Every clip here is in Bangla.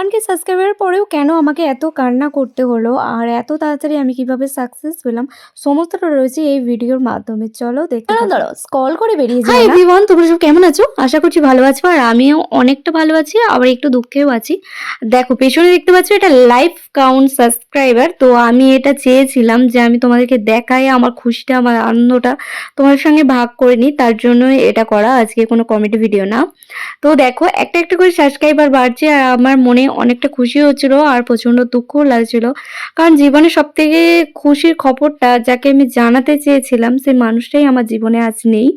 1K সাবস্ক্রাইবারের পরেও কেন আমাকে এত কান্না করতে হলো আর এত তাড়াতাড়ি আমি কিভাবে সাকসেস পেলাম সমস্তটা রয়েছে এই ভিডিওর মাধ্যমে। চলো দেখতে থাকো। দাঁড়াও, স্ক্রল করে বেরিয়ে যাও না। হাই এভরিওয়ান, তোমরা সব কেমন আছো? আশা করছি ভালো আছো আর আমিও অনেকটা ভালো আছি, আবার একটু দুঃখেও আছি। দেখো পেছনে দেখতে পাচ্ছ এটা লাইভ কাউন্ট সাবস্ক্রাইবার। তো আমি এটা চেয়েছিলাম যে আমি তোমাদেরকে দেখাই আমার খুশিটা, আমার আনন্দটা তোমাদের সঙ্গে ভাগ করে নিই, তার জন্য এটা করা। আজকে কোনো কমেডি ভিডিও না। তো দেখো একটা একটা করে সাবস্ক্রাইবার বাড়ছে আর আমার মনে অনেকটা খুশি হচ্ছিল আর প্রচন্ড দুঃখও লাগছিল। কারণ জীবনে সবথেকে খুশির খবরটা যাকে আমি জানাতে চেয়েছিলাম সেই মানুষটাই আমার জীবনে আজ নেই।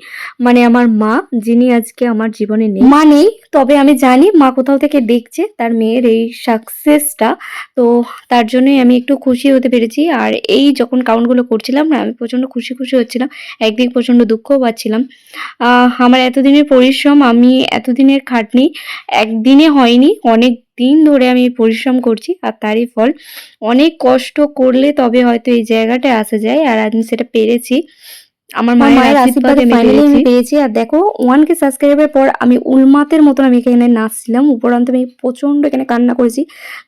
মানে আমার মা, যিনি আজকে আমার জীবনে নেই। মা নেই, তবে আমি জানি মা কোথাও থেকে দেখছে তার মেয়ের এই সাকসেসটা। তো তার জন্যই আমি একটু খুশি হতে পেরেছি। আর এই যখন কাউন্টগুলো করছিলাম না, আমি প্রচন্ড খুশি খুশি হচ্ছিলাম, একদিক প্রচন্ড দুঃখও পাচ্ছিলাম। আমার এতদিনের পরিশ্রম, আমি এতদিনের খাটনি একদিনে হয়নি, অনেক দিন ধরে আমি পরিশ্রম করছি আর তারই ফল। অনেক কষ্ট করলে তবে হয়তো এই জায়গাটায় আসা যায় আর আমি সেটা পেরেছি। আমার মায়ের আশীর্বাদে ফাইনালি আমি পেয়েছি। আর দেখো 1K সাবস্ক্রাইবের পর আমি উন্মাতের মতন আমি এখানে নাচছিলাম, উপরন্ত আমি প্রচন্ড এখানে কান্না করেছি।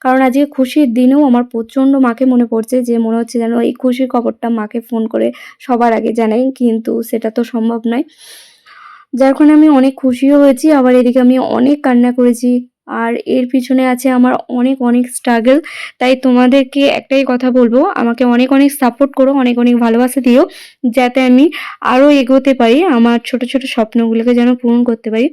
কারণ আজকে খুশির দিনেও আমার প্রচন্ড মাকে মনে পড়ছে, যে মনে হচ্ছে যেন এই খুশির খবরটা মাকে ফোন করে সবার আগে জানাই, কিন্তু সেটা তো সম্ভব নয়। যার কারণে আমি অনেক খুশিও হয়েছি, আবার এদিকে আমি অনেক কান্না করেছি। আর এর পিছনে আছে আমার অনেক অনেক স্ট্রাগল। তাই তোমাদেরকে একটাই কথা বলবো, আমাকে অনেক অনেক সাপোর্ট করো, অনেক অনেক ভালোবাসা দিও, যাতে আমি আরও এগোতে পারি, আমার ছোট ছোট স্বপ্নগুলোকে যেন পূরণ করতে পারি।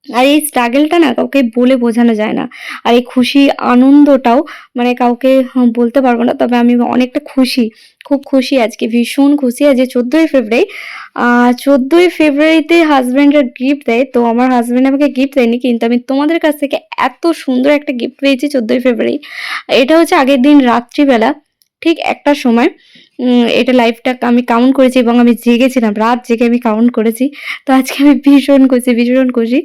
আর এই স্ট্রাগলটা না কাউকে বলে বোঝানো যায় না। আর এই খুশি আনন্দটাও মানে কাউকে বলতে পারবো না। তবে আমি অনেকটা খুশি, খুব খুশি আজকে, ভীষণ খুশি। আজকে 14ই ফেব্রুয়ারি। 14ই ফেব্রুয়ারিতে হাজব্যান্ডরা গিফট দেয়, তো আমার হাজব্যান্ড আমাকে গিফট দেয়নি, কিন্তু আমি তোমাদের কাছ থেকে এত সুন্দর একটা গিফট পেয়েছি 14ই ফেব্রুয়ারি। এটা হচ্ছে আগের দিন রাত্রিবেলা ঠিক 1টার সময় এটা লাইভটা আমি কাউন্ট করেছি এবং আমি জেগেছিলাম, রাত জেগে আমি কাউন্ট করেছি। তো আজকে আমি ভীষণ খুশি, ভীষণ খুশি।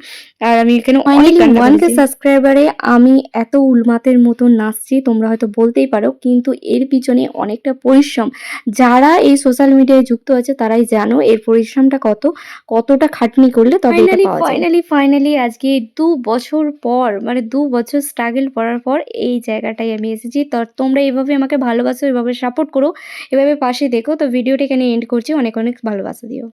আর আমি এখানে অনেক 1K সাবস্ক্রাইবারে আমি এত উন্মাতের মতো নাচছি, তোমরা হয়তো বলতেই পারো, কিন্তু এর পিছনে অনেকটা পরিশ্রম। যারা এই সোশ্যাল মিডিয়ায় যুক্ত আছে তারাই জানো এর পরিশ্রমটা কতটা খাটনি করলে তবে এটা পাওয়া যায়। ফাইনালি আজকে 2 বছর পর, মানে 2 বছর স্ট্রাগল করার পর এই জায়গাটায় আমি এসেছি। তো তোমরা এভাবে আমাকে ভালোবাসো, এভাবে সাপোর্ট করো, এভাবে পাশে দেখো। তো ভিডিওটা এখানে এন্ড করছি, অনেক অনেক ভালোবাসা দিও।